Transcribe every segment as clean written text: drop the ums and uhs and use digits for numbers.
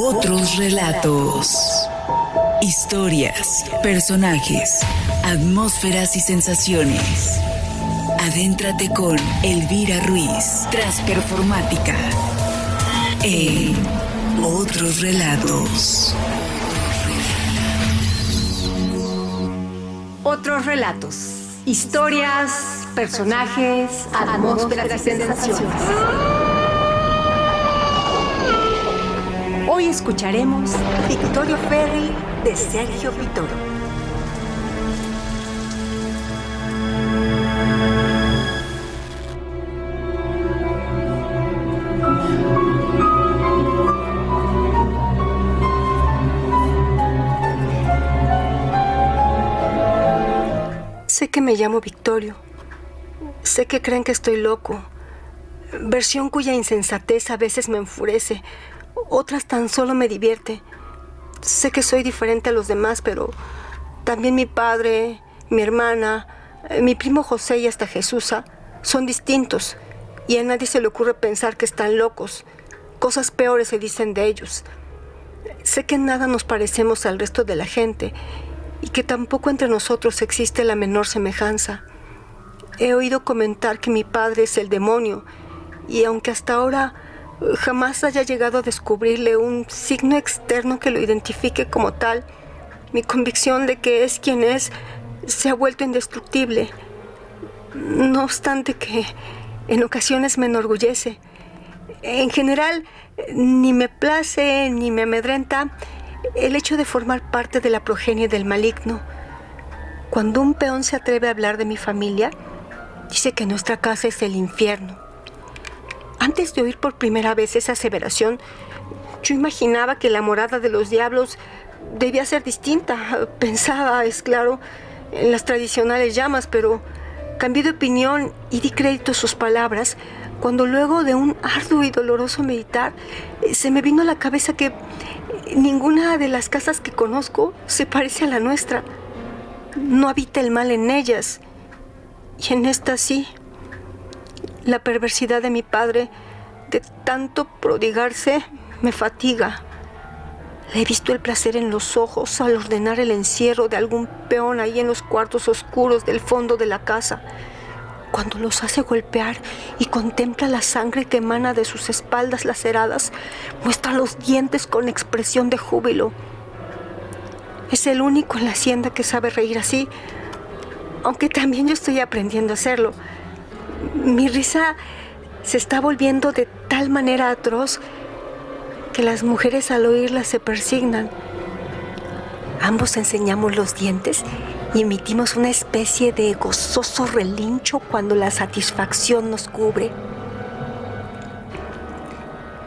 Otros relatos. Historias, personajes, atmósferas y sensaciones. Adéntrate con Elvira Ruiz, Transperformática, en Otros Relatos. Otros relatos. Historias, personajes, atmósferas y sensaciones. Hoy escucharemos Victorio Ferry de Sergio Pitoro. Sé que me llamo Victorio. Sé que creen que estoy loco. Versión cuya insensatez a veces me enfurece, otras tan solo me divierte. Sé que soy diferente a los demás, pero también mi padre, mi hermana, mi primo José y hasta Jesusa son distintos. Y a nadie se le ocurre pensar que están locos. Cosas peores se dicen de ellos. Sé que nada nos parecemos al resto de la gente y que tampoco entre nosotros existe la menor semejanza. He oído comentar que mi padre es el demonio, y aunque hasta ahora jamás haya llegado a descubrirle un signo externo que lo identifique como tal, mi convicción de que es quien es se ha vuelto indestructible. No obstante que en ocasiones me enorgullece. En general, ni me place ni me amedrenta el hecho de formar parte de la progenie del maligno. Cuando un peón se atreve a hablar de mi familia, dice que nuestra casa es el infierno. Antes de oír por primera vez esa aseveración, yo imaginaba que la morada de los diablos debía ser distinta. Pensaba, es claro, en las tradicionales llamas, pero cambié de opinión y di crédito a sus palabras cuando luego de un arduo y doloroso meditar se me vino a la cabeza que ninguna de las casas que conozco se parece a la nuestra. No habita el mal en ellas, y en esta sí. La perversidad de mi padre, de tanto prodigarse, me fatiga. Le he visto el placer en los ojos al ordenar el encierro de algún peón ahí en los cuartos oscuros del fondo de la casa. Cuando los hace golpear y contempla la sangre que emana de sus espaldas laceradas, muestra los dientes con expresión de júbilo. Es el único en la hacienda que sabe reír así, aunque también yo estoy aprendiendo a hacerlo. Mi risa se está volviendo de tal manera atroz que las mujeres al oírla se persignan. Ambos enseñamos los dientes y emitimos una especie de gozoso relincho cuando la satisfacción nos cubre.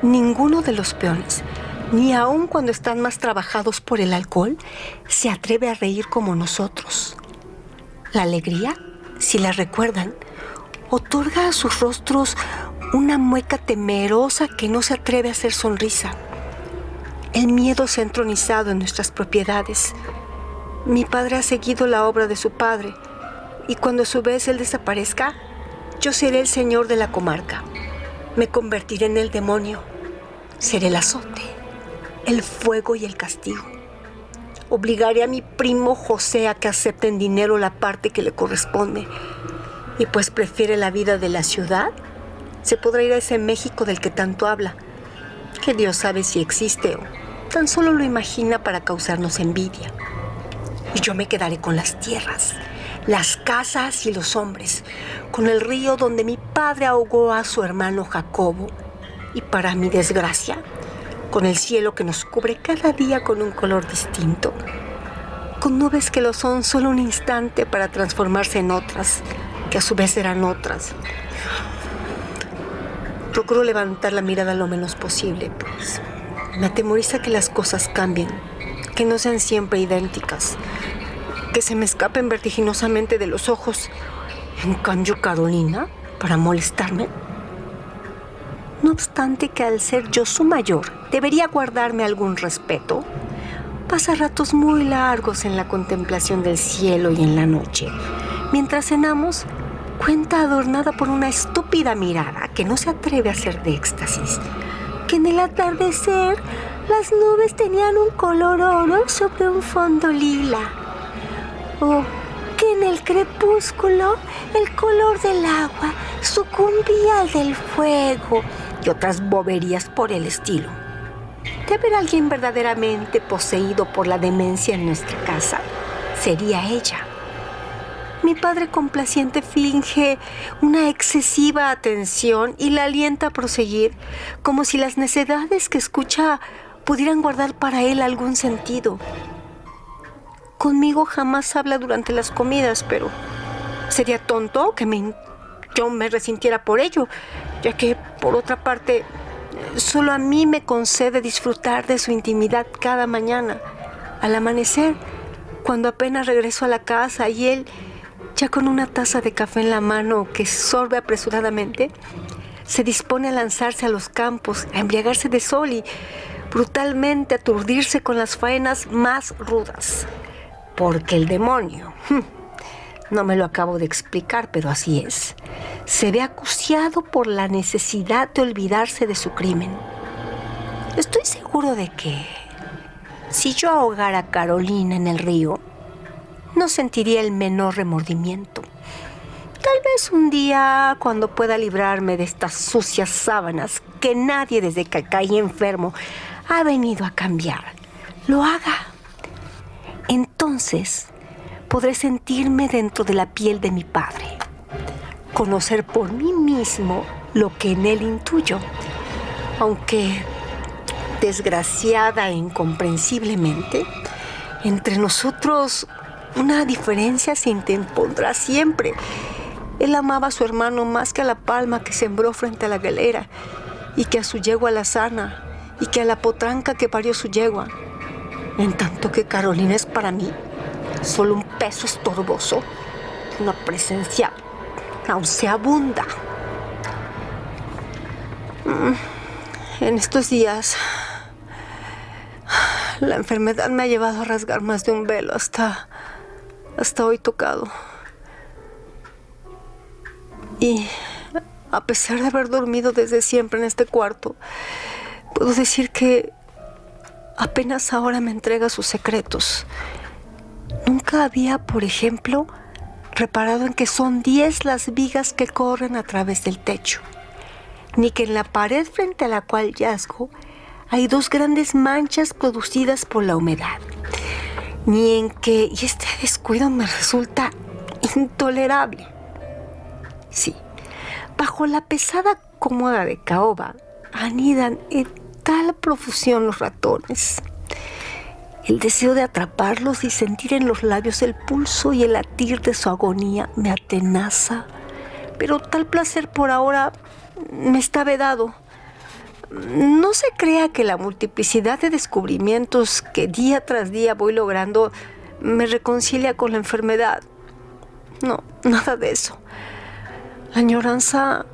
Ninguno de los peones, ni aun cuando están más trabajados por el alcohol, se atreve a reír como nosotros. La alegría, si la recuerdan, otorga a sus rostros una mueca temerosa que no se atreve a hacer sonrisa. El miedo se ha entronizado en nuestras propiedades. Mi padre ha seguido la obra de su padre, y cuando a su vez él desaparezca, yo seré el señor de la comarca. Me convertiré en el demonio. Seré el azote, el fuego y el castigo. Obligaré a mi primo José a que acepte en dinero la parte que le corresponde. Y pues prefiere la vida de la ciudad, se podrá ir a ese México del que tanto habla, que Dios sabe si existe o tan solo lo imagina para causarnos envidia. Y yo me quedaré con las tierras, las casas y los hombres, con el río donde mi padre ahogó a su hermano Jacobo, y para mi desgracia, con el cielo que nos cubre cada día con un color distinto, con nubes que lo son solo un instante para transformarse en otras, que a su vez serán otras. Procuro levantar la mirada lo menos posible, pues me atemoriza que las cosas cambien, que no sean siempre idénticas, que se me escapen vertiginosamente de los ojos. En cambio, Carolina, para molestarme. No obstante que al ser yo su mayor, debería guardarme algún respeto, pasa ratos muy largos en la contemplación del cielo y en la noche. Mientras cenamos, cuenta adornada por una estúpida mirada que no se atreve a ser de éxtasis, que en el atardecer Las nubes tenían un color oro sobre un fondo lila. O que en el crepúsculo el color del agua sucumbía al del fuego y otras boberías por el estilo. De haber alguien verdaderamente poseído por la demencia en nuestra casa, sería ella. Mi padre complaciente finge una excesiva atención y la alienta a proseguir, como si las necedades que escucha pudieran guardar para él algún sentido. Conmigo jamás habla durante las comidas, pero sería tonto que yo me resintiera por ello, ya que, por otra parte, solo a mí me concede disfrutar de su intimidad cada mañana, al amanecer, cuando apenas regreso a la casa y él, ya con una taza de café en la mano que sorbe apresuradamente, se dispone a lanzarse a los campos, a embriagarse de sol y brutalmente aturdirse con las faenas más rudas. Porque el demonio, no me lo acabo de explicar, pero así es, se ve acuciado por la necesidad de olvidarse de su crimen. Estoy seguro de que, si yo ahogara a Carolina en el río, no sentiría el menor remordimiento. Tal vez un día, cuando pueda librarme de estas sucias sábanas que nadie desde que caí enfermo ha venido a cambiar, lo haga. Entonces podré sentirme dentro de la piel de mi padre, conocer por mí mismo lo que en él intuyo, aunque desgraciada e incomprensiblemente, entre nosotros una diferencia se interpondrá siempre. Él amaba a su hermano más que a la palma que sembró frente a la galera, y que a su yegua la sana, y que a la potranca que parió su yegua. En tanto que Carolina es para mí solo un peso estorboso, una presencia nauseabunda. En estos días, la enfermedad me ha llevado a rasgar más de un velo hasta hoy tocado. Y a pesar de haber dormido desde siempre en este cuarto, puedo decir que apenas ahora me entrega sus secretos. Nunca había, por ejemplo, reparado en que son 10 las vigas que corren a través del techo, ni que en la pared frente a la cual yazgo hay 2 grandes manchas producidas por la humedad, ni en que, y este descuido me resulta intolerable. Sí, bajo la pesada cómoda de caoba anidan en tal profusión los ratones. El deseo de atraparlos y sentir en los labios el pulso y el latir de su agonía me atenaza, pero tal placer por ahora me está vedado. No se crea que la multiplicidad de descubrimientos que día tras día voy logrando me reconcilia con la enfermedad. No, nada de eso. La añoranza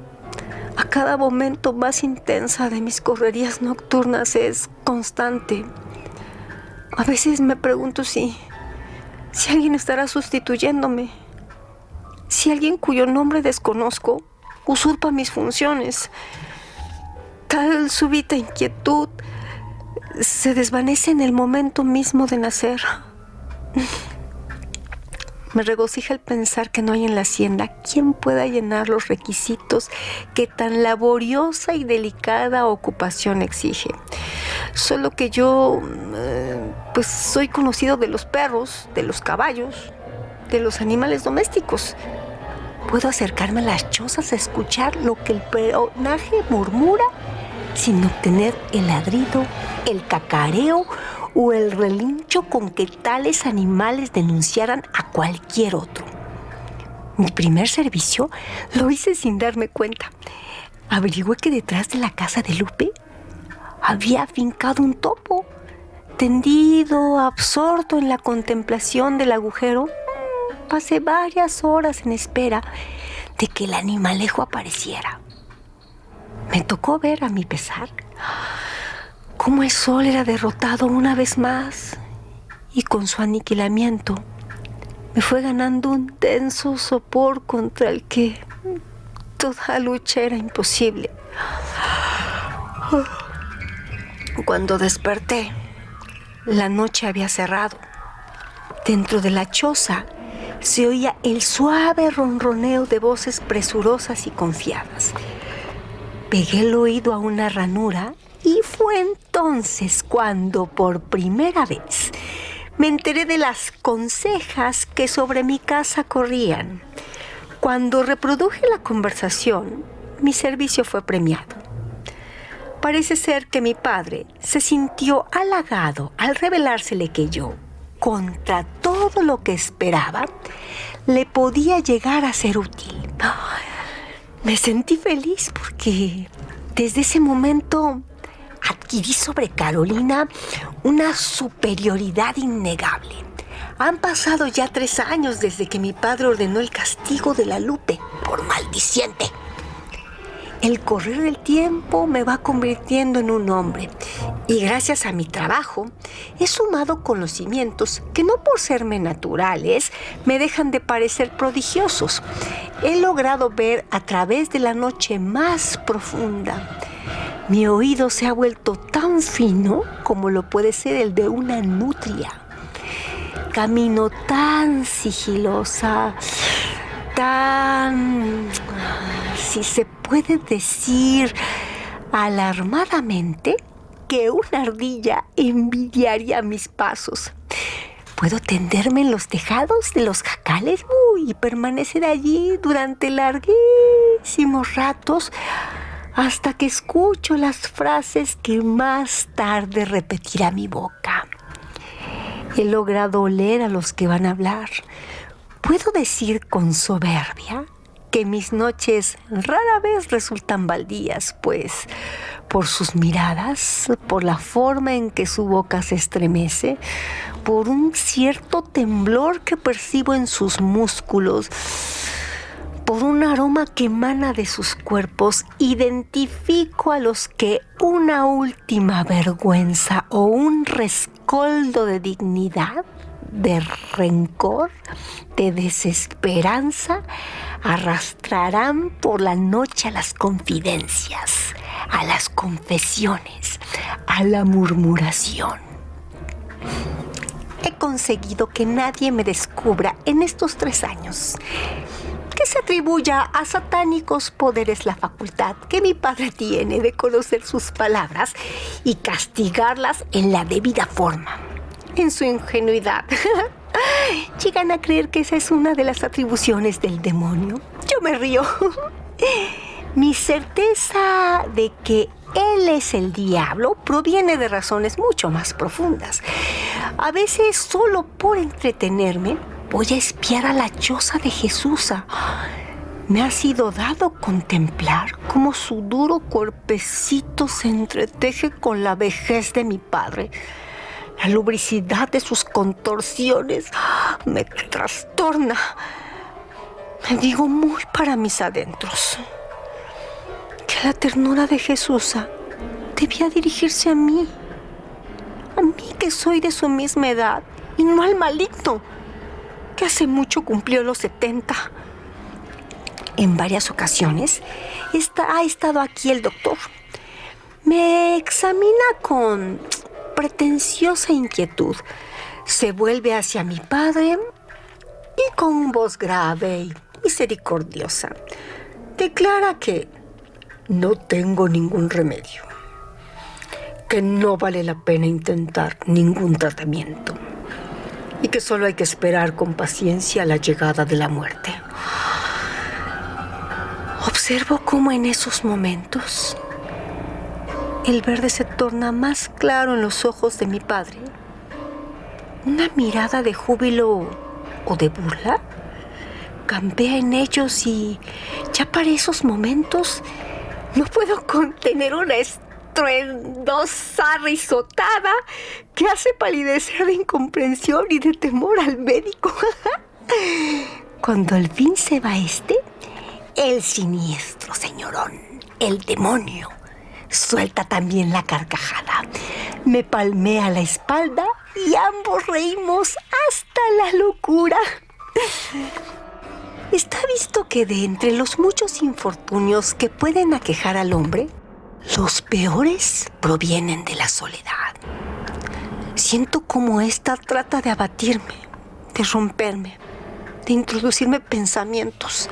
a cada momento más intensa de mis correrías nocturnas es constante. A veces me pregunto si alguien estará sustituyéndome, si alguien cuyo nombre desconozco usurpa mis funciones. Tal súbita inquietud se desvanece en el momento mismo de nacer. Me regocija el pensar que no hay en la hacienda quien pueda llenar los requisitos que tan laboriosa y delicada ocupación exige. Solo que yo, pues soy conocido de los perros, de los caballos, de los animales domésticos. Puedo acercarme a las chozas a escuchar lo que el peonaje murmura sin obtener el ladrido, el cacareo o el relincho con que tales animales denunciaran a cualquier otro. Mi primer servicio lo hice sin darme cuenta. Averigüé que detrás de la casa de Lupe había afincado un topo, tendido, absorto en la contemplación del agujero. Pasé varias horas en espera de que el animalejo apareciera. Me tocó ver, a mi pesar, cómo el sol era derrotado una vez más y con su aniquilamiento me fue ganando un tenso sopor contra el que toda lucha era imposible. Cuando desperté, la noche había cerrado. Dentro de la choza se oía el suave ronroneo de voces presurosas y confiadas. Pegué el oído a una ranura y fue entonces cuando por primera vez me enteré de las consejas que sobre mi casa corrían. Cuando reproduje la conversación, mi servicio fue premiado. Parece ser que mi padre se sintió halagado al revelársele que yo, contra todo lo que esperaba, le podía llegar a ser útil. Me sentí feliz porque desde ese momento adquirí sobre Carolina una superioridad innegable. Han pasado ya 3 años desde que mi padre ordenó el castigo de la Lupe por maldiciente. El correr del tiempo me va convirtiendo en un hombre y gracias a mi trabajo he sumado conocimientos que no por serme naturales me dejan de parecer prodigiosos. He logrado ver a través de la noche más profunda. Mi oído se ha vuelto tan fino como lo puede ser el de una nutria. Camino tan sigilosa, tan, si se puede decir, alarmadamente, que una ardilla envidiaría mis pasos. Puedo tenderme en los tejados de los jacales y permanecer allí durante larguísimos ratos hasta que escucho las frases que más tarde repetirá mi boca. He logrado oler a los que van a hablar. Puedo decir con soberbia que mis noches rara vez resultan baldías, pues por sus miradas, por la forma en que su boca se estremece, por un cierto temblor que percibo en sus músculos, por un aroma que emana de sus cuerpos, identifico a los que una última vergüenza o un rescoldo de dignidad, de rencor, de desesperanza, arrastrarán por la noche a las confidencias, a las confesiones, a la murmuración. He conseguido que nadie me descubra en estos 3 años. Que se atribuya a satánicos poderes la facultad que mi padre tiene de conocer sus palabras y castigarlas en la debida forma. En su ingenuidad, llegan a creer que esa es una de las atribuciones del demonio. Yo me río. Mi certeza de que él es el diablo proviene de razones mucho más profundas. A veces, solo por entretenerme, voy a espiar a la choza de Jesús. Me ha sido dado contemplar cómo su duro cuerpecito se entreteje con la vejez de mi padre. La lubricidad de sus contorsiones me trastorna. Me digo muy para mis adentros que la ternura de Jesús debía dirigirse a mí que soy de su misma edad, y no al maligno, que hace mucho cumplió los 70. En varias ocasiones ha estado aquí el doctor. Me examina con pretenciosa inquietud. Se vuelve hacia mi padre y con voz grave y misericordiosa declara que no tengo ningún remedio, que no vale la pena intentar ningún tratamiento y que solo hay que esperar con paciencia la llegada de la muerte. Observo cómo en esos momentos el verde se torna más claro en los ojos de mi padre. Una mirada de júbilo o de burla campea en ellos y ya para esos momentos no puedo contener una estruendosa risotada que hace palidecer de incomprensión y de temor al médico. Cuando al fin se va el siniestro señorón, el demonio, suelta también la carcajada. Me palmea la espalda y ambos reímos hasta la locura. Está visto que de entre los muchos infortunios que pueden aquejar al hombre, Los peores provienen de la soledad. Siento como esta trata de abatirme, de romperme, de introducirme pensamientos.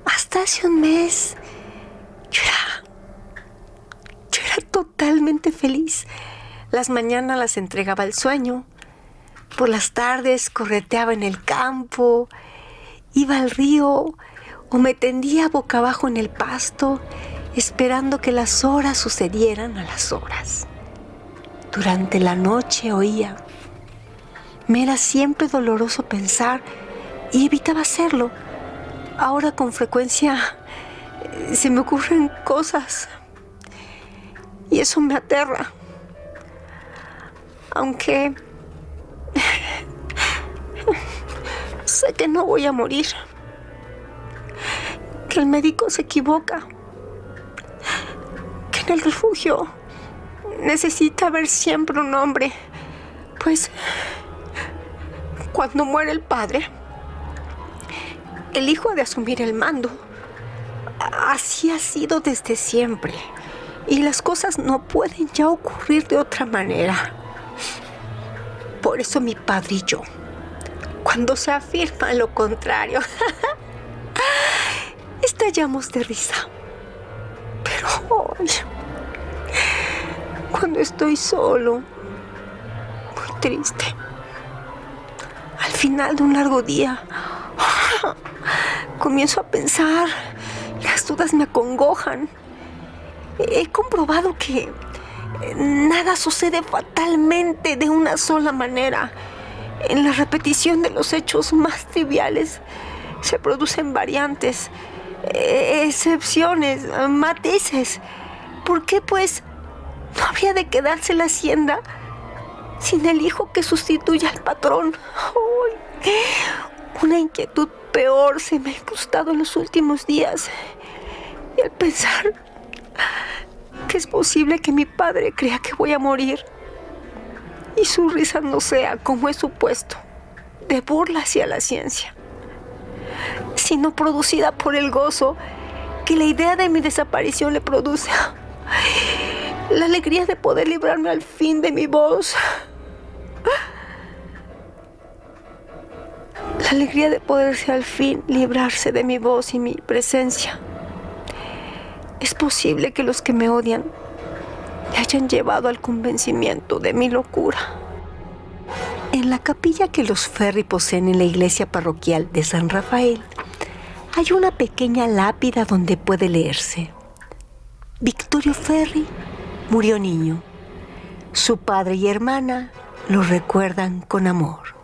Hasta hace un mes yo era totalmente feliz. Las mañanas las entregaba al sueño. Por las tardes correteaba en el campo, iba al río o me tendía boca abajo en el pasto, esperando que las horas sucedieran a las horas. Durante la noche oía. Me era siempre doloroso pensar y evitaba hacerlo. Ahora con frecuencia se me ocurren cosas y eso me aterra. Aunque sé que no voy a morir, que el médico se equivoca, que en el refugio necesita haber siempre un hombre, pues cuando muere el padre, el hijo ha de asumir el mando. Así ha sido desde siempre y las cosas no pueden ya ocurrir de otra manera. Por eso mi padre y yo, cuando se afirma lo contrario, estallamos de risa. Pero hoy, cuando estoy solo, muy triste, al final de un largo día, comienzo a pensar, las dudas me acongojan. He comprobado que nada sucede fatalmente de una sola manera. En la repetición de los hechos más triviales se producen variantes, excepciones, matices. ¿Por qué, pues, no habría de quedarse la hacienda sin el hijo que sustituya al patrón? ¡Ay! Una inquietud peor se me ha incrustado en los últimos días. Y al pensar que es posible que mi padre crea que voy a morir y su risa no sea, como es supuesto, de burla hacia la ciencia, sino producida por el gozo que la idea de mi desaparición le produce. La alegría de poder librarme al fin de mi voz. La alegría de poderse al fin librarse de mi voz y mi presencia. Es posible que los que me odian me hayan llevado al convencimiento de mi locura. En la capilla que los Ferri poseen en la iglesia parroquial de San Rafael, hay una pequeña lápida donde puede leerse: Victorio Ferri murió niño. Su padre y hermana lo recuerdan con amor.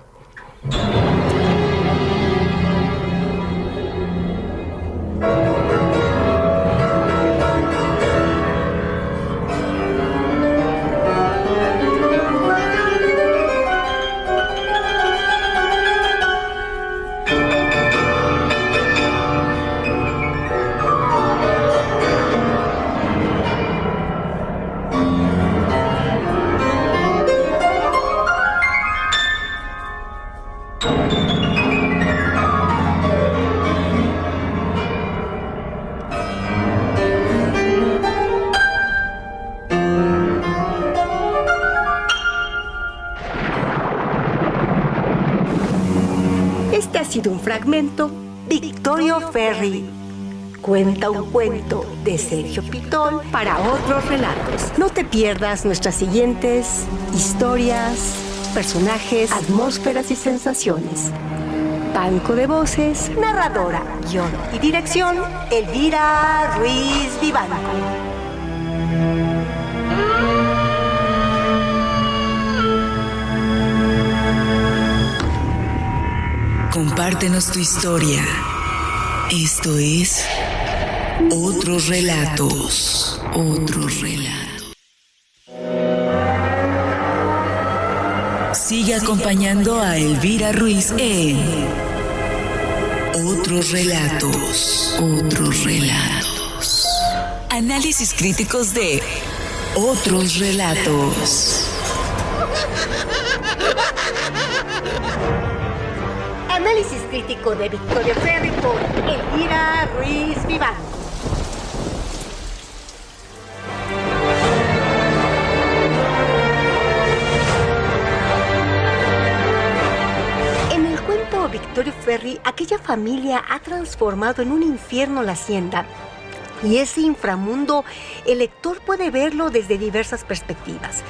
Este ha sido un fragmento Victorio Ferri. Cuenta un cuento de Sergio Pitol para otros relatos. No te pierdas nuestras siguientes historias, personajes, atmósferas y sensaciones. Banco de voces, narradora, guión y dirección, Elvira Ruiz Vivanco. Compártenos tu historia. Esto es Otros Relatos. Otros Relatos. Sigue acompañando a Elvira Ruiz en Otros Relatos. Otros Relatos. Análisis críticos de Otros Relatos. Análisis crítico de Victorio Ferri por Elvira Ruiz Vivanco. Ferri, aquella familia ha transformado en un infierno la hacienda. Y ese inframundo, el lector puede verlo desde diversas perspectivas.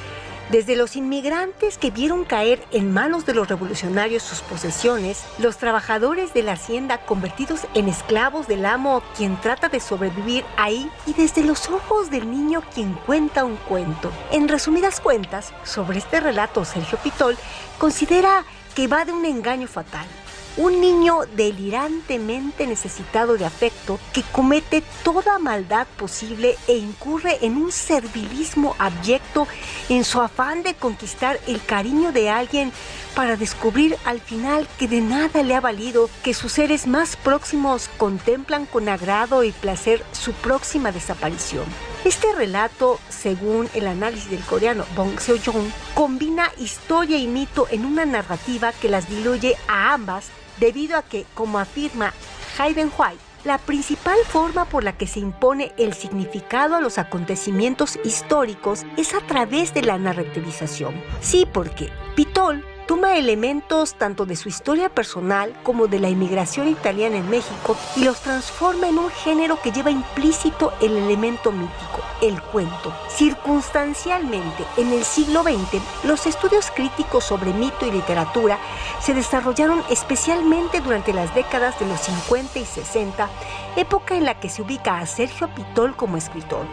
Desde los inmigrantes que vieron caer en manos de los revolucionarios sus posesiones, los trabajadores de la hacienda convertidos en esclavos del amo quien trata de sobrevivir ahí, y desde los ojos del niño quien cuenta un cuento. En resumidas cuentas, sobre este relato Sergio Pitol considera que va de un engaño fatal. Un niño delirantemente necesitado de afecto que comete toda maldad posible e incurre en un servilismo abyecto en su afán de conquistar el cariño de alguien para descubrir al final que de nada le ha valido, que sus seres más próximos contemplan con agrado y placer su próxima desaparición. Este relato, según el análisis del coreano Bong Seo-jong, combina historia y mito en una narrativa que las diluye a ambas, debido a que, como afirma Hayden White, la principal forma por la que se impone el significado a los acontecimientos históricos es a través de la narrativización. Sí, porque Pitol toma elementos tanto de su historia personal como de la inmigración italiana en México y los transforma en un género que lleva implícito el elemento mítico, el cuento. Circunstancialmente, en el siglo XX, los estudios críticos sobre mito y literatura se desarrollaron especialmente durante las décadas de los 50 y 60, época en la que se ubica a Sergio Pitol como escritor.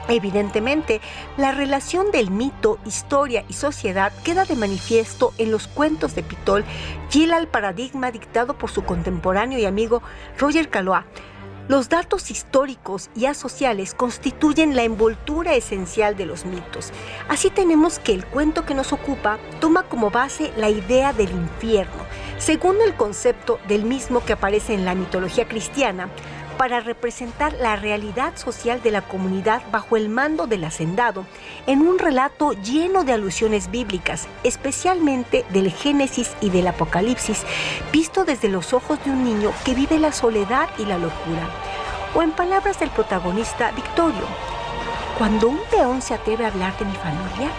Evidentemente, la relación del mito, historia y sociedad queda de manifiesto en los cuentos de Pitol, fiel al paradigma dictado por su contemporáneo y amigo Roger Caillois. Los datos históricos y asociales constituyen la envoltura esencial de los mitos. Así tenemos que el cuento que nos ocupa toma como base la idea del infierno, según el concepto del mismo que aparece en la mitología cristiana, para representar la realidad social de la comunidad bajo el mando del hacendado, en un relato lleno de alusiones bíblicas, especialmente del Génesis y del Apocalipsis, visto desde los ojos de un niño que vive la soledad y la locura. O en palabras del protagonista Victorio: cuando un peón se atreve a hablar de mi familia,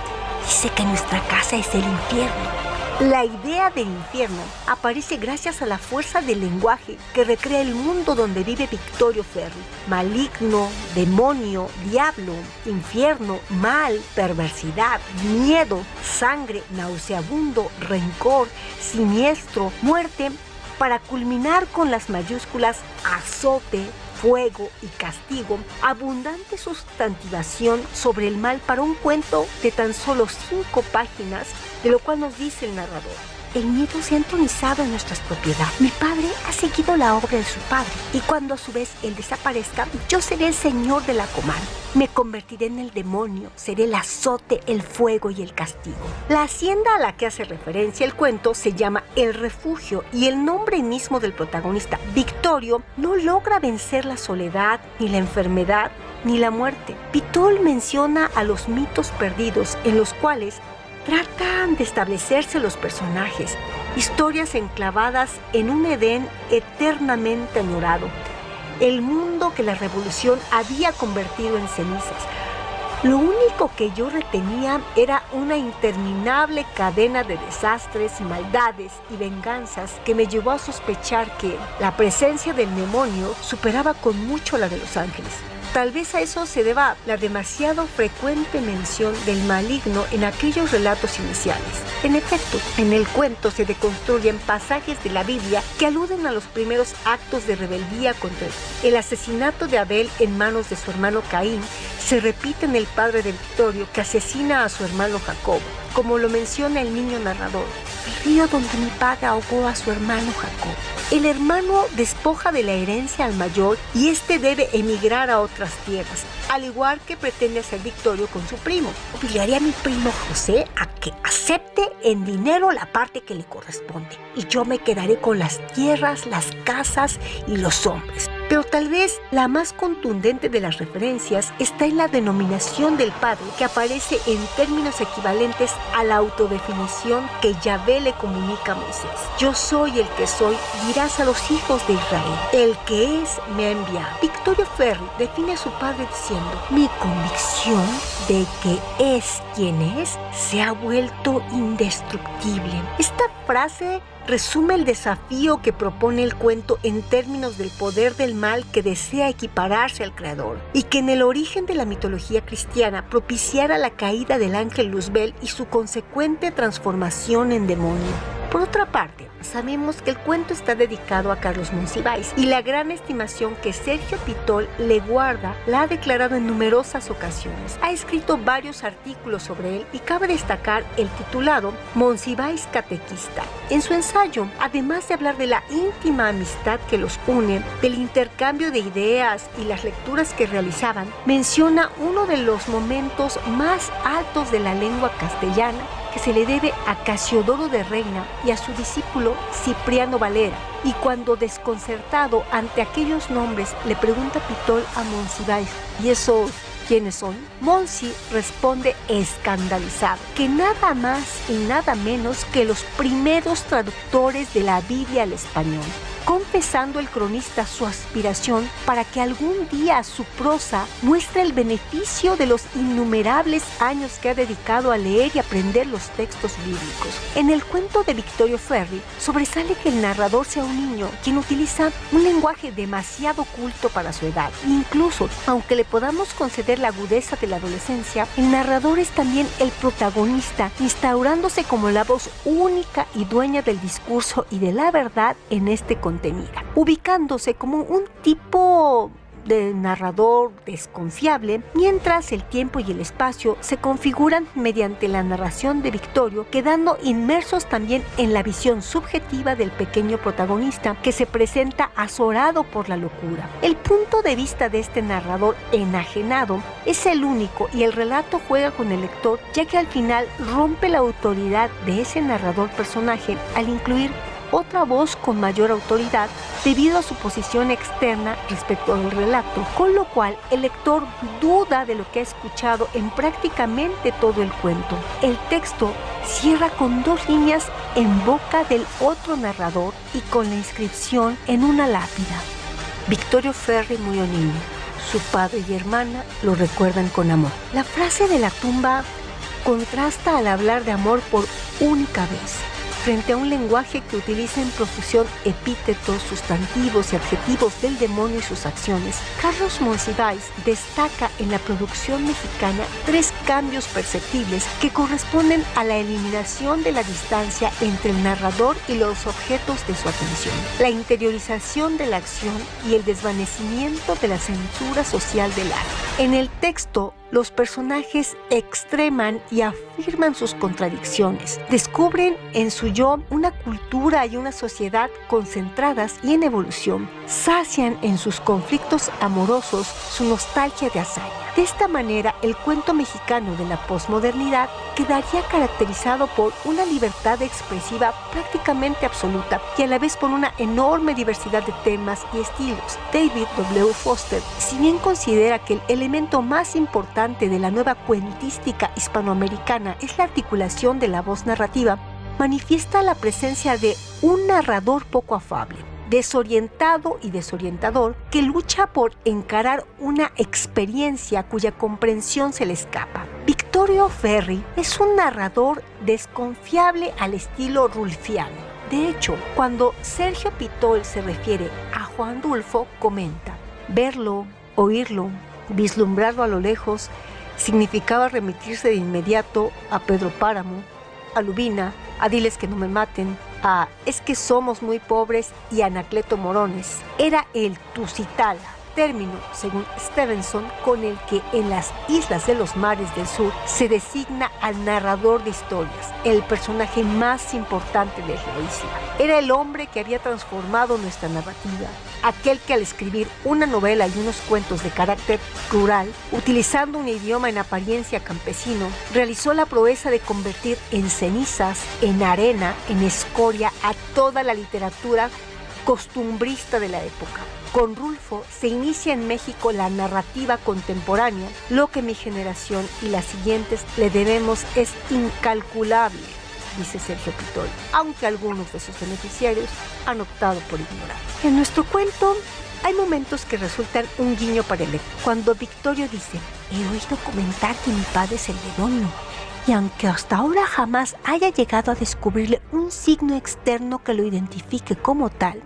dice que nuestra casa es el infierno. La idea del infierno aparece gracias a la fuerza del lenguaje que recrea el mundo donde vive Victorio Ferri. Maligno, demonio, diablo, infierno, mal, perversidad, miedo, sangre, nauseabundo, rencor, siniestro, muerte, para culminar con las mayúsculas azote, fuego y castigo, abundante sustantivación sobre el mal para un cuento de tan solo 5 páginas, de lo cual nos dice el narrador: el miedo se ha entronizado en nuestras propiedades. Mi padre ha seguido la obra de su padre, y cuando a su vez él desaparezca, yo seré el señor de la comarca. Me convertiré en el demonio, seré el azote, el fuego y el castigo. La hacienda a la que hace referencia el cuento se llama El Refugio, y el nombre mismo del protagonista, Victorio, no logra vencer la soledad, ni la enfermedad, ni la muerte. Pitol menciona a los mitos perdidos, en los cuales tratan de establecerse los personajes, historias enclavadas en un Edén eternamente añorado, el mundo que la revolución había convertido en cenizas. Lo único que yo retenía era una interminable cadena de desastres, maldades y venganzas que me llevó a sospechar que la presencia del demonio superaba con mucho la de los ángeles. Tal vez a eso se deba la demasiado frecuente mención del maligno en aquellos relatos iniciales. En efecto, en el cuento se deconstruyen pasajes de la Biblia que aluden a los primeros actos de rebeldía contra el asesinato de Abel en manos de su hermano Caín. Se repite en el padre de Victorio, que asesina a su hermano Jacobo, como lo menciona el niño narrador: el río donde mi padre ahogó a su hermano Jacobo. El hermano despoja de la herencia al mayor y este debe emigrar a otras tierras, al igual que pretende hacer Victorio con su primo. Obligaré a mi primo José a que acepte en dinero la parte que le corresponde, y yo me quedaré con las tierras, las casas y los hombres. Pero tal vez la más contundente de las referencias está en la denominación del Padre, que aparece en términos equivalentes a la autodefinición que Yahvé le comunica a Moisés. Yo soy el que soy, dirás a los hijos de Israel. El que es me ha enviado. Victorio Ferri define a su Padre diciendo: mi convicción de que es quien es se ha vuelto indestructible. Esta frase resume el desafío que propone el cuento en términos del poder del mal que desea equipararse al creador y que en el origen de la mitología cristiana propiciara la caída del ángel Luzbel y su consecuente transformación en demonio. Por otra parte, sabemos que el cuento está dedicado a Carlos Monsiváis y la gran estimación que Sergio Pitol le guarda la ha declarado en numerosas ocasiones. Ha escrito varios artículos sobre él y cabe destacar el titulado Monsiváis Catequista. En su ensayo, además de hablar de la íntima amistad que los une, del intercambio de ideas y las lecturas que realizaban, menciona uno de los momentos más altos de la lengua castellana que se le debe a Casiodoro de Reina y a su discípulo Cipriano Valera. Y cuando desconcertado ante aquellos nombres le pregunta Pitol a Monsiváis, ¿y esos quiénes son? Monsi responde escandalizado que nada más y nada menos que los primeros traductores de la Biblia al español, confesando el cronista su aspiración para que algún día su prosa muestre el beneficio de los innumerables años que ha dedicado a leer y aprender los textos bíblicos. En el cuento de Victorio Ferri sobresale que el narrador sea un niño quien utiliza un lenguaje demasiado culto para su edad. Incluso, aunque le podamos conceder la agudeza de la adolescencia, el narrador es también el protagonista, instaurándose como la voz única y dueña del discurso y de la verdad en este contenida, ubicándose como un tipo de narrador desconfiable, mientras el tiempo y el espacio se configuran mediante la narración de Victorio, quedando inmersos también en la visión subjetiva del pequeño protagonista que se presenta azorado por la locura. El punto de vista de este narrador enajenado es el único y el relato juega con el lector, ya que al final rompe la autoridad de ese narrador personaje al incluir otra voz con mayor autoridad debido a su posición externa respecto al relato, con lo cual el lector duda de lo que ha escuchado en prácticamente todo el cuento. El texto cierra con 2 líneas en boca del otro narrador y con la inscripción en una lápida: Victorio Ferri murió niño, su padre y hermana lo recuerdan con amor. La frase de la tumba contrasta al hablar de amor por única vez, frente a un lenguaje que utiliza en profusión epítetos, sustantivos y adjetivos del demonio y sus acciones. Carlos Monsiváis destaca en la producción mexicana 3 cambios perceptibles que corresponden a la eliminación de la distancia entre el narrador y los objetos de su atención, la interiorización de la acción y el desvanecimiento de la censura social del arte. En el texto, los personajes extreman y afirman sus contradicciones. Descubren en su yo una cultura y una sociedad concentradas y en evolución. Sacian en sus conflictos amorosos su nostalgia de hazaña. De esta manera, el cuento mexicano de la posmodernidad quedaría caracterizado por una libertad expresiva prácticamente absoluta y a la vez por una enorme diversidad de temas y estilos. David W. Foster, si bien considera que el elemento más importante de la nueva cuentística hispanoamericana es la articulación de la voz narrativa, manifiesta la presencia de un narrador poco afable, desorientado y desorientador, que lucha por encarar una experiencia cuya comprensión se le escapa. Victorio Ferri es un narrador desconfiable al estilo rulfiano. De hecho, cuando Sergio Pitol se refiere a Juan Rulfo, comenta: verlo, oírlo, vislumbrarlo a lo lejos, significaba remitirse de inmediato a Pedro Páramo, a Lubina, a Diles que no me maten, a Es que somos muy pobres y a Anacleto Morones. Era el Tusitala, término, según Stevenson, con el que en las islas de los mares del sur se designa al narrador de historias, el personaje más importante de la isla. Era el hombre que había transformado nuestra narrativa, aquel que al escribir una novela y unos cuentos de carácter rural, utilizando un idioma en apariencia campesino, realizó la proeza de convertir en cenizas, en arena, en escoria a toda la literatura costumbrista de la época. Con Rulfo se inicia en México la narrativa contemporánea. Lo que mi generación y las siguientes le debemos es incalculable, dice Sergio Pitol, aunque algunos de sus beneficiarios han optado por ignorar. En nuestro cuento hay momentos que resultan un guiño para el lector. Cuando Victorio dice: he oído comentar que mi padre es el demonio, y aunque hasta ahora jamás haya llegado a descubrirle un signo externo que lo identifique como tal,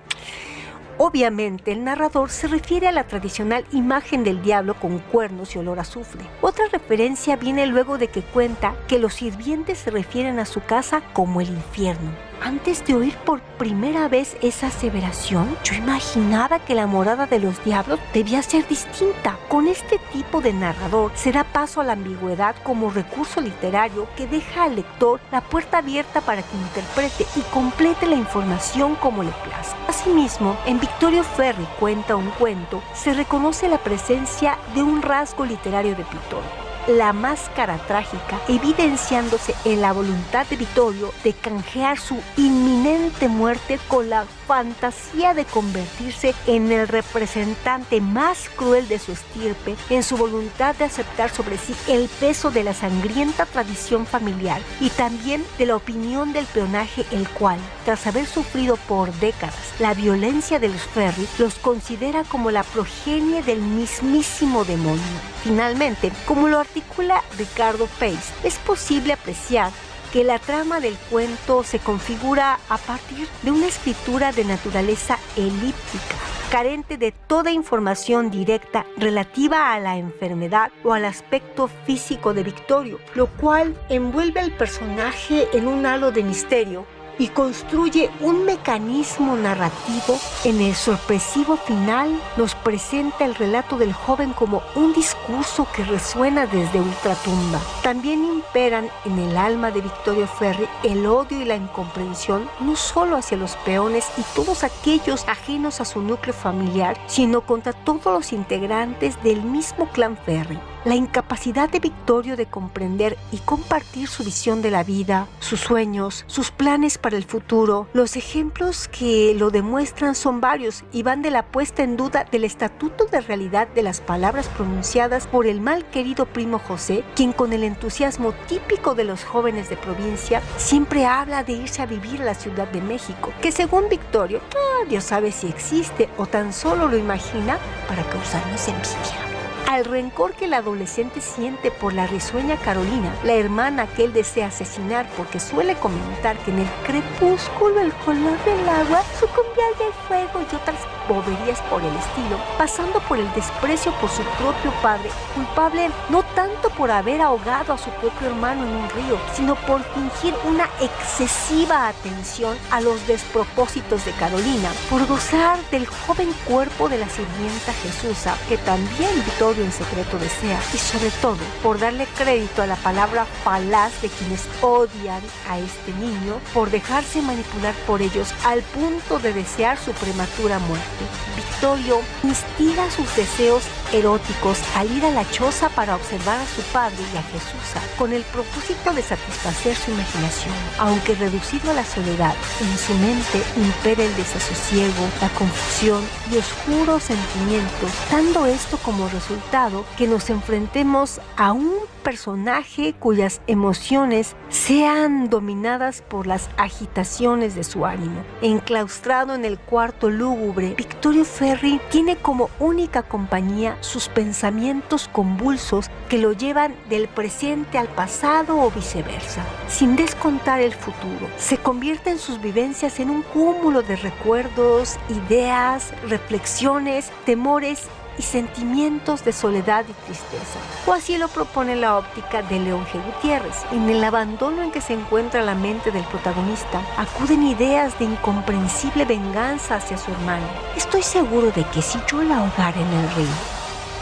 obviamente el narrador se refiere a la tradicional imagen del diablo con cuernos y olor a azufre. Otra referencia viene luego de que cuenta que los sirvientes se refieren a su casa como el infierno. Antes de oír por primera vez esa aseveración, yo imaginaba que la morada de los diablos debía ser distinta. Con este tipo de narrador se da paso a la ambigüedad como recurso literario que deja al lector la puerta abierta para que interprete y complete la información como le plazca. Asimismo, en Victorio Ferri cuenta un cuento, se reconoce la presencia de un rasgo literario de Vittorio: la máscara trágica, evidenciándose en la voluntad de Vittorio de canjear su inminente muerte con la fantasía de convertirse en el representante más cruel de su estirpe, en su voluntad de aceptar sobre sí el peso de la sangrienta tradición familiar y también de la opinión del peonaje, el cual, tras haber sufrido por décadas la violencia de los Ferri, los considera como la progenie del mismísimo demonio. Finalmente, como lo articula Ricardo Pace, es posible apreciar que la trama del cuento se configura a partir de una escritura de naturaleza elíptica, carente de toda información directa relativa a la enfermedad o al aspecto físico de Victorio, lo cual envuelve al personaje en un halo de misterio y construye un mecanismo narrativo. En el sorpresivo final nos presenta el relato del joven como un discurso que resuena desde ultratumba. También imperan en el alma de Victorio Ferri el odio y la incomprensión, no solo hacia los peones y todos aquellos ajenos a su núcleo familiar, sino contra todos los integrantes del mismo clan Ferri. La incapacidad de Victorio de comprender y compartir su visión de la vida, sus sueños, sus planes para el futuro. Los ejemplos que lo demuestran son varios y van de la puesta en duda del estatuto de realidad de las palabras pronunciadas por el mal querido primo José, quien con el entusiasmo típico de los jóvenes de provincia siempre habla de irse a vivir a la Ciudad de México, que según Victorio, Dios sabe si existe o tan solo lo imagina para causarnos envidia. Al rencor que el adolescente siente por la risueña Carolina, la hermana que él desea asesinar porque suele comentar que en el crepúsculo el color del agua sucumbía al fuego y otras boberías por el estilo, pasando por el desprecio por su propio padre, culpable no tanto por haber ahogado a su propio hermano en un río, sino por fingir una excesiva atención a los despropósitos de Carolina, por gozar del joven cuerpo de la sirvienta Jesusa, que también Vittorio en secreto desea, y sobre todo por darle crédito a la palabra falaz de quienes odian a este niño, por dejarse manipular por ellos al punto de desear su prematura muerte. Victorio instiga sus deseos eróticos al ir a la choza para observar a su padre y a Jesusa, con el propósito de satisfacer su imaginación. Aunque reducido a la soledad, en su mente impera el desasosiego, la confusión y oscuros sentimientos, dando esto como resultado que nos enfrentemos a un personaje cuyas emociones sean dominadas por las agitaciones de su ánimo. Enclaustrado en el cuarto lúgubre, Victorio Ferri tiene como única compañía sus pensamientos convulsos que lo llevan del presente al pasado o viceversa, sin descontar el futuro. Se convierte en sus vivencias en un cúmulo de recuerdos, ideas, reflexiones, temores y sentimientos de soledad y tristeza. O así lo propone la óptica de León G. Gutiérrez. En el abandono en que se encuentra la mente del protagonista, acuden ideas de incomprensible venganza hacia su hermano. Estoy seguro de que si yo la ahogara en el río,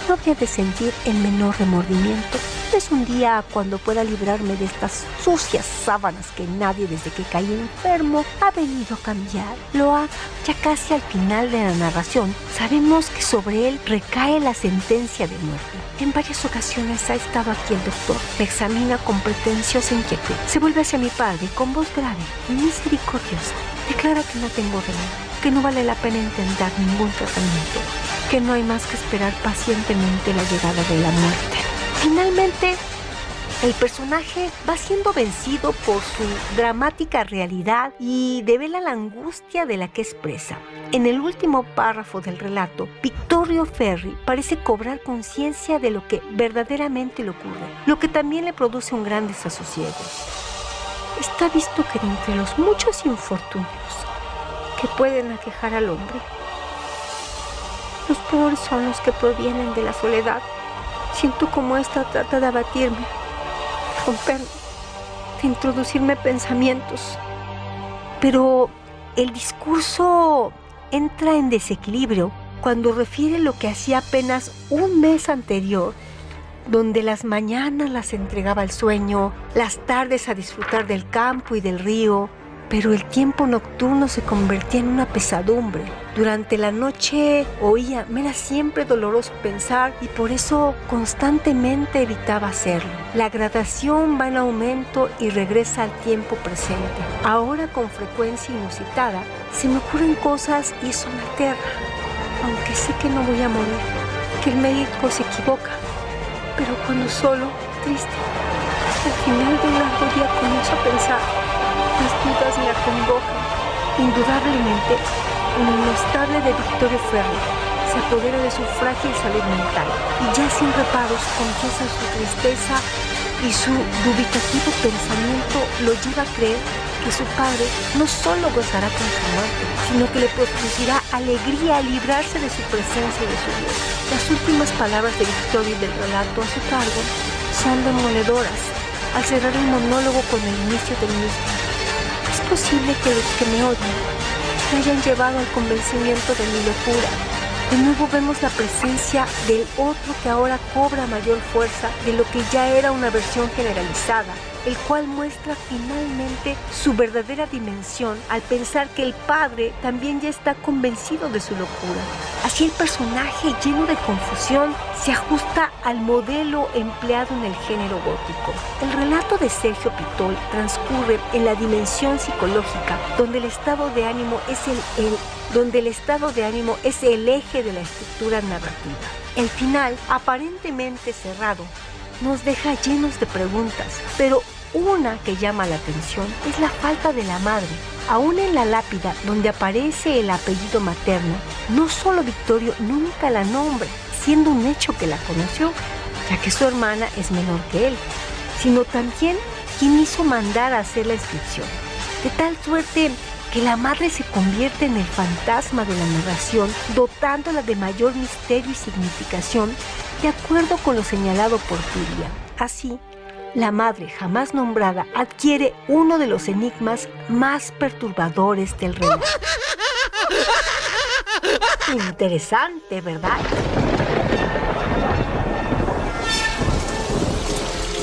no habría de sentir el menor remordimiento. Es un día cuando pueda librarme de estas sucias sábanas que nadie desde que caí enfermo ha venido a cambiar. Lo haga. Ya casi al final de la narración, sabemos que sobre él recae la sentencia de muerte. En varias ocasiones ha estado aquí el doctor. Me examina con pretenciosa inquietud. Se vuelve hacia mi padre y con voz grave y misericordiosa declara que no tengo remedio, que no vale la pena intentar ningún tratamiento, que no hay más que esperar pacientemente la llegada de la muerte. Finalmente, El personaje va siendo vencido por su dramática realidad y devela la angustia de la que expresa. En el último párrafo del relato, Victorio Ferri parece cobrar conciencia de lo que verdaderamente le ocurre, lo que también le produce un gran desasosiego. Está visto que de entre los muchos infortunios que pueden aquejar al hombre, los peores son los que provienen de la soledad. Siento como esta trata de abatirme, de romperme, de introducirme pensamientos. Pero el discurso entra en desequilibrio cuando refiere lo que hacía apenas un mes anterior, donde las mañanas las entregaba al sueño, las tardes a disfrutar del campo y del río, pero el tiempo nocturno se convertía en una pesadumbre. Durante la noche oía, me era siempre doloroso pensar y por eso constantemente evitaba hacerlo. La gradación va en aumento y regresa al tiempo presente. Ahora, con frecuencia inusitada, se me ocurren cosas y eso me aterra. Aunque sé que no voy a morir, que el médico se equivoca. Pero cuando solo, triste, al final de un largo día comienzo a pensar, las dudas me acongojan. Indudablemente, un inestable de Victorio Ferri se apodera de su frágil salud mental y ya sin reparos confiesa su tristeza y su dubitativo pensamiento lo lleva a creer que su padre no solo gozará con su muerte, sino que le producirá alegría al librarse de su presencia y de su Dios. Las últimas palabras de Victorio y del relato a su cargo son demoledoras al cerrar el monólogo con el inicio del mismo. Es posible que los que me odian me hayan llevado al convencimiento de mi locura. De nuevo vemos la presencia del otro que ahora cobra mayor fuerza de lo que ya era una versión generalizada, el cual muestra finalmente su verdadera dimensión al pensar que el padre también ya está convencido de su locura. Así el personaje, lleno de confusión, se ajusta al modelo empleado en el género gótico. El relato de Sergio Pitol transcurre en la dimensión psicológica, donde el estado de ánimo es el eje de la estructura narrativa. El final, aparentemente cerrado, nos deja llenos de preguntas, pero una que llama la atención es la falta de la madre. Aún en la lápida donde aparece el apellido materno, no solo Victorio nunca la nombra, siendo un hecho que la conoció, ya que su hermana es menor que él, sino también quien hizo mandar a hacer la inscripción. De tal suerte que la madre se convierte en el fantasma de la narración, dotándola de mayor misterio y significación, de acuerdo con lo señalado por Pilia. Así, la madre jamás nombrada adquiere uno de los enigmas más perturbadores del relato. Interesante, ¿verdad?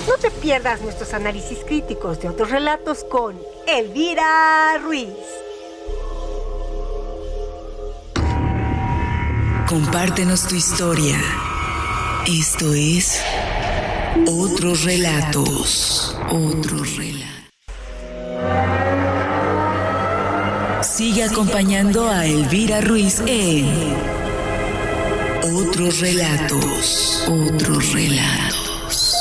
No te pierdas nuestros análisis críticos de otros relatos con Elvira Ruiz. Compártenos tu historia. Esto es Otros Relatos. Otros Relatos. Sigue acompañando a Elvira Ruiz en Otros Relatos. Otros Relatos.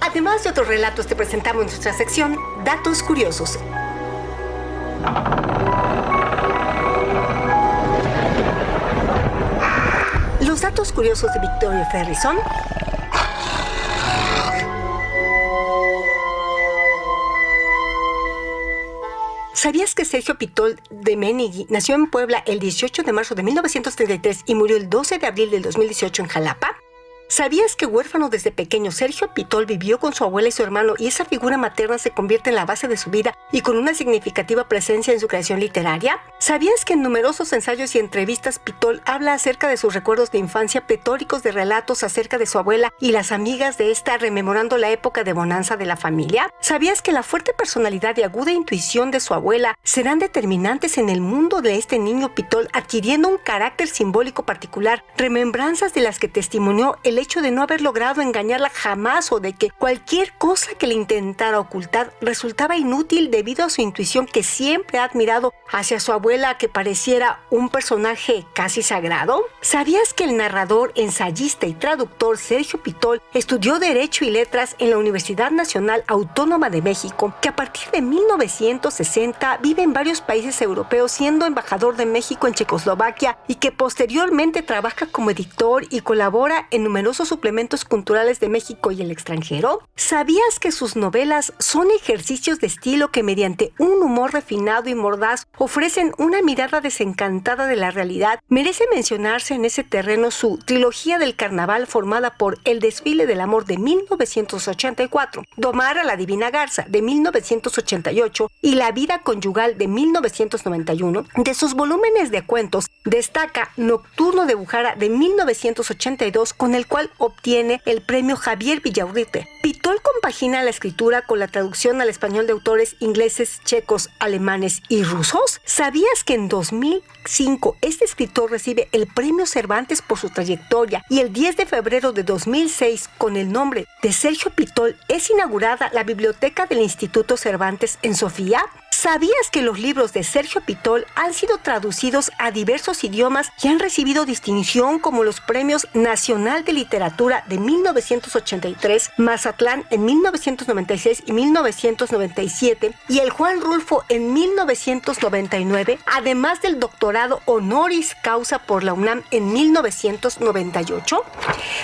Además de otros relatos, te presentamos nuestra sección Datos Curiosos. Los datos curiosos de Victorio Ferri son: ¿sabías que Sergio Pitol de Menegui nació en Puebla el 18 de marzo de 1933 y murió el 12 de abril del 2018 en Jalapa? ¿Sabías que huérfano desde pequeño, Sergio Pitol vivió con su abuela y su hermano y esa figura materna se convierte en la base de su vida y con una significativa presencia en su creación literaria? ¿Sabías que en numerosos ensayos y entrevistas Pitol habla acerca de sus recuerdos de infancia pletóricos de relatos acerca de su abuela y las amigas de esta, rememorando la época de bonanza de la familia? ¿Sabías que la fuerte personalidad y aguda intuición de su abuela serán determinantes en el mundo de este niño Pitol, adquiriendo un carácter simbólico particular, remembranzas de las que testimonió el el hecho de no haber logrado engañarla jamás o de que cualquier cosa que le intentara ocultar resultaba inútil debido a su intuición que siempre ha admirado hacia su abuela, que pareciera un personaje casi sagrado? ¿Sabías que el narrador, ensayista y traductor Sergio Pitol estudió Derecho y Letras en la Universidad Nacional Autónoma de México, que a partir de 1960 vive en varios países europeos siendo embajador de México en Checoslovaquia y que posteriormente trabaja como editor y colabora en numerosos suplementos culturales de México y el extranjero? ¿Sabías que sus novelas son ejercicios de estilo que mediante un humor refinado y mordaz ofrecen una mirada desencantada de la realidad? Merece mencionarse en ese terreno su trilogía del carnaval formada por El desfile del amor de 1984, Domar a la divina garza de 1988 y La vida conyugal de 1991. De sus volúmenes de cuentos destaca Nocturno de Bujara de 1982, con el cual obtiene el premio Javier Villaurrutia. Pitol compagina la escritura con la traducción al español de autores ingleses, checos, alemanes y rusos. ¿Sabías que en 2005 este escritor recibe el premio Cervantes por su trayectoria y el 10 de febrero de 2006, con el nombre de Sergio Pitol, es inaugurada la biblioteca del Instituto Cervantes en Sofía? ¿Sabías que los libros de Sergio Pitol han sido traducidos a diversos idiomas y han recibido distinción como los Premios Nacional de Literatura de 1983, Mazatlán en 1996 y 1997 y el Juan Rulfo en 1999, además del doctorado honoris causa por la UNAM en 1998?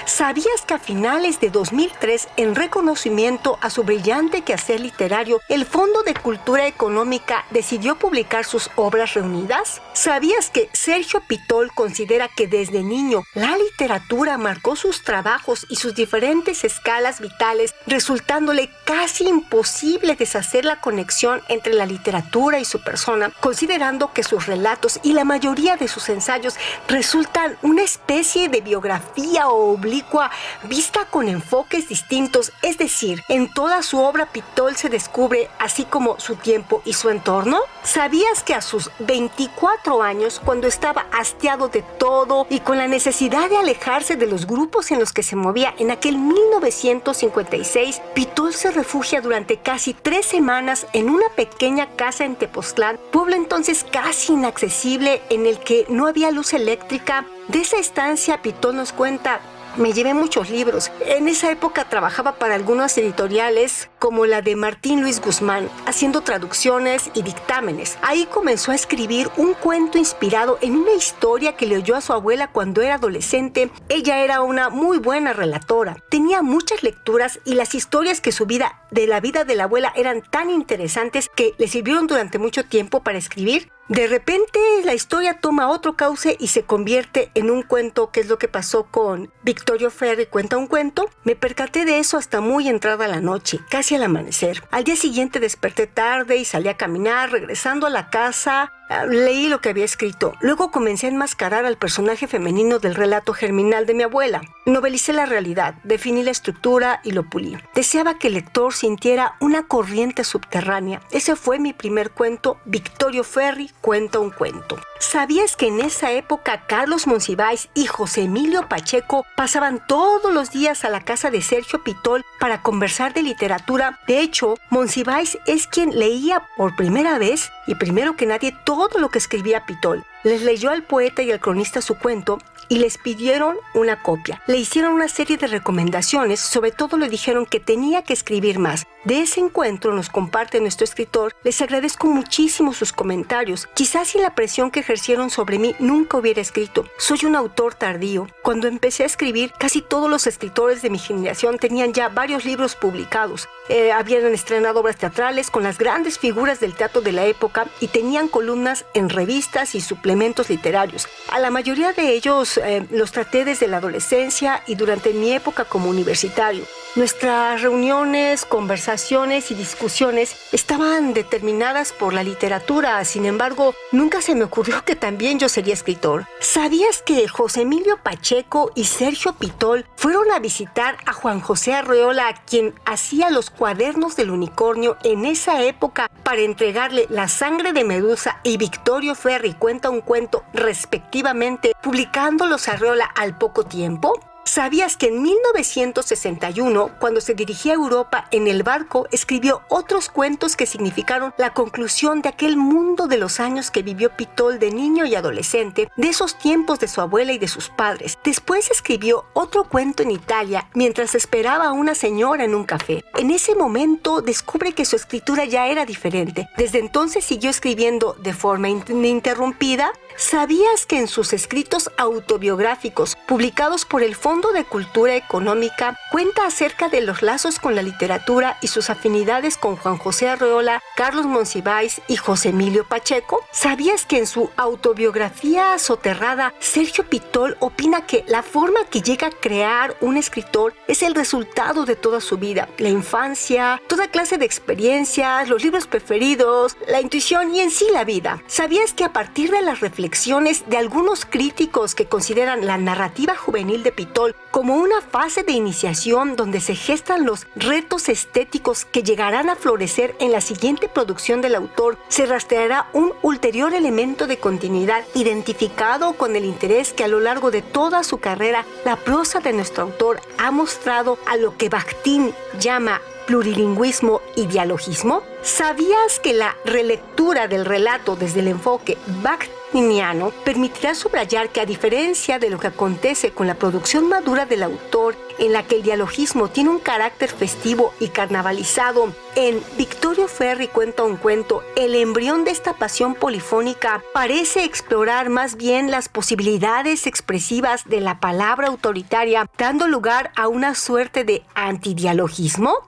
¿Sabías que a finales de 2003, en reconocimiento a su brillante quehacer literario, el Fondo de Cultura Económica decidió publicar sus obras reunidas? ¿Sabías que Sergio Pitol considera que desde niño la literatura marcó sus trabajos y sus diferentes escalas vitales, resultándole casi imposible deshacer la conexión entre la literatura y su persona, considerando que sus relatos y la mayoría de sus ensayos resultan una especie de biografía o oblicua vista con enfoques distintos? Es decir, en toda su obra Pitol se descubre, así como su tiempo y su entorno. ¿Sabías que a sus 24 años, cuando estaba hastiado de todo y con la necesidad de alejarse de los grupos en los que se movía en aquel 1956, Pitol se refugia durante casi 3 semanas en una pequeña casa en Tepoztlán, pueblo entonces casi inaccesible en el que no había luz eléctrica? De esa estancia Pitol nos cuenta: me llevé muchos libros. En esa época trabajaba para algunas editoriales como la de Martín Luis Guzmán, haciendo traducciones y dictámenes. Ahí comenzó a escribir un cuento inspirado en una historia que le oyó a su abuela cuando era adolescente. Ella era una muy buena relatora. Tenía muchas lecturas y las historias que de la vida de la abuela eran tan interesantes que le sirvieron durante mucho tiempo para escribir. De repente la historia toma otro cauce y se convierte en un cuento, que es lo que pasó con Victorio Ferri cuenta un cuento. Me percaté de eso hasta muy entrada la noche, casi al amanecer. Al día siguiente desperté tarde y salí a caminar. Regresando a la casa, leí lo que había escrito. Luego comencé a enmascarar al personaje femenino del relato germinal de mi abuela. Novelicé la realidad, definí la estructura y lo pulí. Deseaba que el lector sintiera una corriente subterránea. Ese fue mi primer cuento, Victorio Ferri cuenta un cuento. ¿Sabías que en esa época Carlos Monsiváis y José Emilio Pacheco pasaban todos los días a la casa de Sergio Pitol para conversar de literatura? De hecho, Monsiváis es quien leía por primera vez y primero que nadie todo lo que escribía Pitol. Les leyó al poeta y al cronista su cuento y les pidieron una copia. Le hicieron una serie de recomendaciones, sobre todo le dijeron que tenía que escribir más. De ese encuentro nos comparte nuestro escritor: les agradezco muchísimo sus comentarios. Quizás sin la presión que ejercieron sobre mí nunca hubiera escrito. Soy un autor tardío. Cuando empecé a escribir, casi todos los escritores de mi generación tenían ya varios libros publicados. Habían estrenado obras teatrales con las grandes figuras del teatro de la época y tenían columnas en revistas y suplementos literarios. A la mayoría de ellos los traté desde la adolescencia y durante mi época como universitario. Nuestras reuniones, conversaciones y discusiones estaban determinadas por la literatura. Sin embargo, nunca se me ocurrió que también yo sería escritor. ¿Sabías que José Emilio Pacheco y Sergio Pitol fueron a visitar a Juan José Arreola, quien hacía los cuadernos del unicornio en esa época, para entregarle La sangre de Medusa y Victorio Ferri cuenta un cuento respectivamente, publicándolos Arreola al poco tiempo? ¿Sabías que en 1961, cuando se dirigía a Europa en el barco, escribió otros cuentos que significaron la conclusión de aquel mundo de los años que vivió Pitol de niño y adolescente, de esos tiempos de su abuela y de sus padres? Después escribió otro cuento en Italia mientras esperaba a una señora en un café. En ese momento descubre que su escritura ya era diferente. Desde entonces siguió escribiendo de forma ininterrumpida. ¿Sabías que en sus escritos autobiográficos, publicados por el Fondo de Cultura Económica, cuenta acerca de los lazos con la literatura y sus afinidades con Juan José Arreola, Carlos Monsiváis y José Emilio Pacheco? ¿Sabías que en su autobiografía soterrada, Sergio Pitol opina que la forma que llega a crear un escritor es el resultado de toda su vida, la infancia, toda clase de experiencias, los libros preferidos, la intuición y en sí la vida? ¿Sabías que a partir de las reflexiones de algunos críticos que consideran la narrativa juvenil de Pitol como una fase de iniciación donde se gestan los retos estéticos que llegarán a florecer en la siguiente producción del autor, se rastreará un ulterior elemento de continuidad identificado con el interés que a lo largo de toda su carrera la prosa de nuestro autor ha mostrado a lo que Bakhtin llama plurilingüismo y dialogismo? ¿Sabías que la relectura del relato desde el enfoque bakhtiniano permitirá subrayar que, a diferencia de lo que acontece con la producción madura del autor, en la que el dialogismo tiene un carácter festivo y carnavalizado, en Victorio Ferri cuenta un cuento, el embrión de esta pasión polifónica parece explorar más bien las posibilidades expresivas de la palabra autoritaria, dando lugar a una suerte de antidialogismo?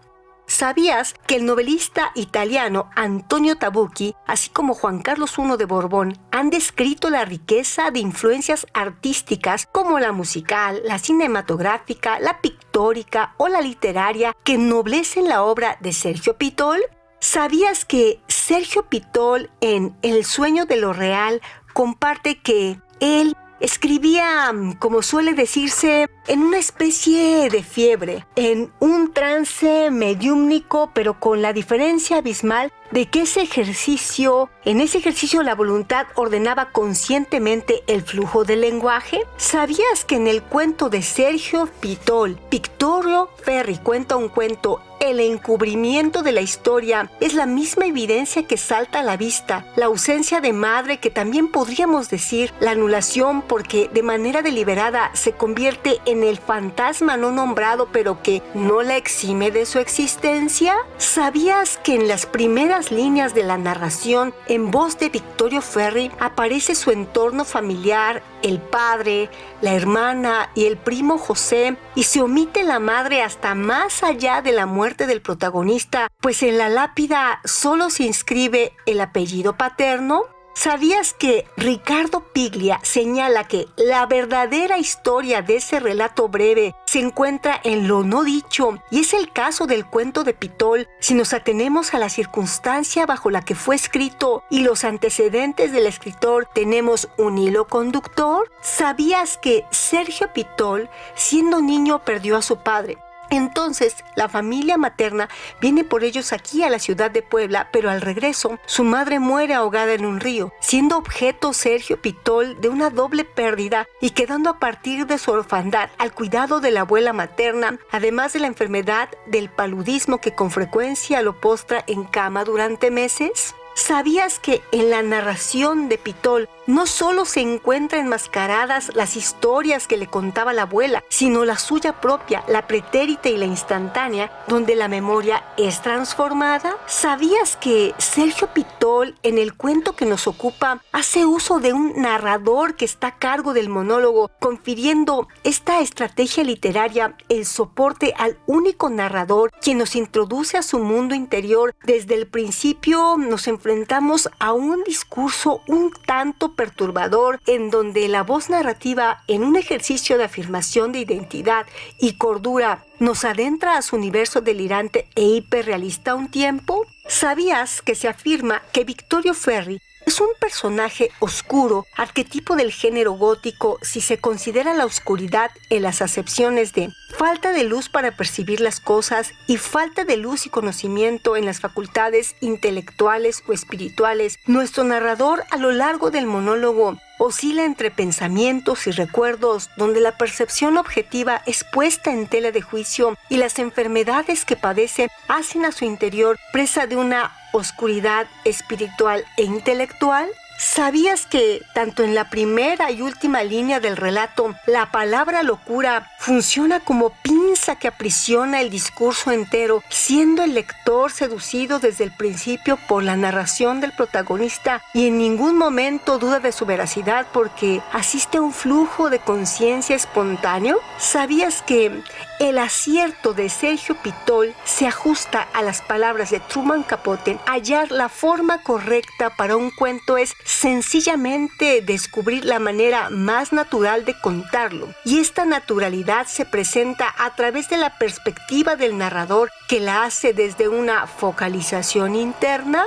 ¿Sabías que el novelista italiano Antonio Tabucchi, así como Juan Carlos I de Borbón, han descrito la riqueza de influencias artísticas como la musical, la cinematográfica, la pictórica o la literaria que ennoblecen la obra de Sergio Pitol? ¿Sabías que Sergio Pitol en El sueño de lo real comparte que él escribía, como suele decirse, en una especie de fiebre, en un trance mediúmnico, pero con la diferencia abismal de que en ese ejercicio la voluntad ordenaba conscientemente el flujo del lenguaje? ¿Sabías que en el cuento de Sergio Pitol, Victorio Ferri cuenta un cuento, el encubrimiento de la historia es la misma evidencia que salta a la vista, la ausencia de madre, que también podríamos decir la anulación, porque de manera deliberada se convierte en el fantasma no nombrado, pero que no la exime de su existencia? ¿Sabías que en las primeras líneas de la narración, en voz de Victorio Ferri, aparece su entorno familiar, el padre, la hermana y el primo José, y se omite la madre hasta más allá de la muerte del protagonista, pues en la lápida solo se inscribe el apellido paterno? ¿Sabías que Ricardo Piglia señala que la verdadera historia de ese relato breve se encuentra en lo no dicho? Y es el caso del cuento de Pitol si nos atenemos a la circunstancia bajo la que fue escrito y los antecedentes del escritor, tenemos un hilo conductor. ¿Sabías que Sergio Pitol, siendo niño, perdió a su padre? Entonces, la familia materna viene por ellos aquí a la ciudad de Puebla, pero al regreso, su madre muere ahogada en un río, siendo objeto Sergio Pitol de una doble pérdida y quedando a partir de su orfandad al cuidado de la abuela materna, además de la enfermedad del paludismo que con frecuencia lo postra en cama durante meses. ¿Sabías que en la narración de Pitol no solo se encuentran enmascaradas las historias que le contaba la abuela, sino la suya propia, la pretérita y la instantánea, donde la memoria es transformada? ¿Sabías que Sergio Pitol, en el cuento que nos ocupa, hace uso de un narrador que está a cargo del monólogo, confiriendo esta estrategia literaria el soporte al único narrador, quien nos introduce a su mundo interior? Desde el principio nos enfrentamos a un discurso un tanto perturbador, en donde la voz narrativa, en un ejercicio de afirmación de identidad y cordura, nos adentra a su universo delirante e hiperrealista a un tiempo. ¿Sabías que se afirma que Victorio Ferri es un personaje oscuro, arquetipo del género gótico, si se considera la oscuridad en las acepciones de falta de luz para percibir las cosas y falta de luz y conocimiento en las facultades intelectuales o espirituales? Nuestro narrador, a lo largo del monólogo, oscila entre pensamientos y recuerdos donde la percepción objetiva es puesta en tela de juicio y las enfermedades que padece hacen a su interior presa de una oscuridad espiritual e intelectual? ¿Sabías que tanto en la primera y última línea del relato, la palabra locura funciona como pinza que aprisiona el discurso entero, siendo el lector seducido desde el principio por la narración del protagonista y en ningún momento duda de su veracidad porque asiste a un flujo de conciencia espontáneo? ¿Sabías que el acierto de Sergio Pitol se ajusta a las palabras de Truman Capote? Hallar la forma correcta para un cuento es sencillamente descubrir la manera más natural de contarlo, y esta naturalidad se presenta a través de la perspectiva del narrador que la hace desde una focalización interna.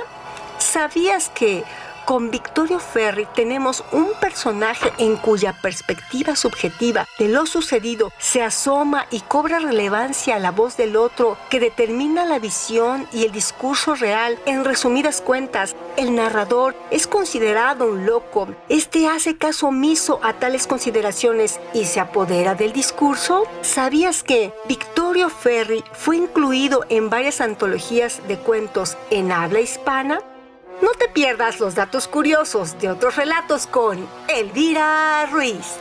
¿Sabías que con Victorio Ferri tenemos un personaje en cuya perspectiva subjetiva de lo sucedido se asoma y cobra relevancia a la voz del otro que determina la visión y el discurso real? En resumidas cuentas, el narrador es considerado un loco. Este hace caso omiso a tales consideraciones y se apodera del discurso. ¿Sabías que Victorio Ferri fue incluido en varias antologías de cuentos en habla hispana? No te pierdas los datos curiosos de otros relatos con Elvira Ruiz.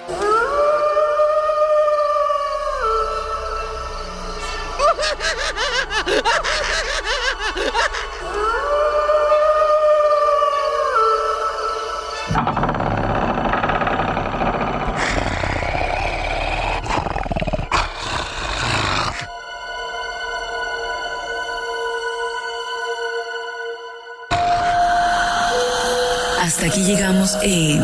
Hasta aquí llegamos en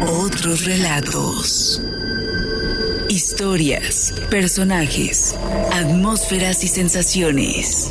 Otros Relatos. Historias, personajes, atmósferas y sensaciones.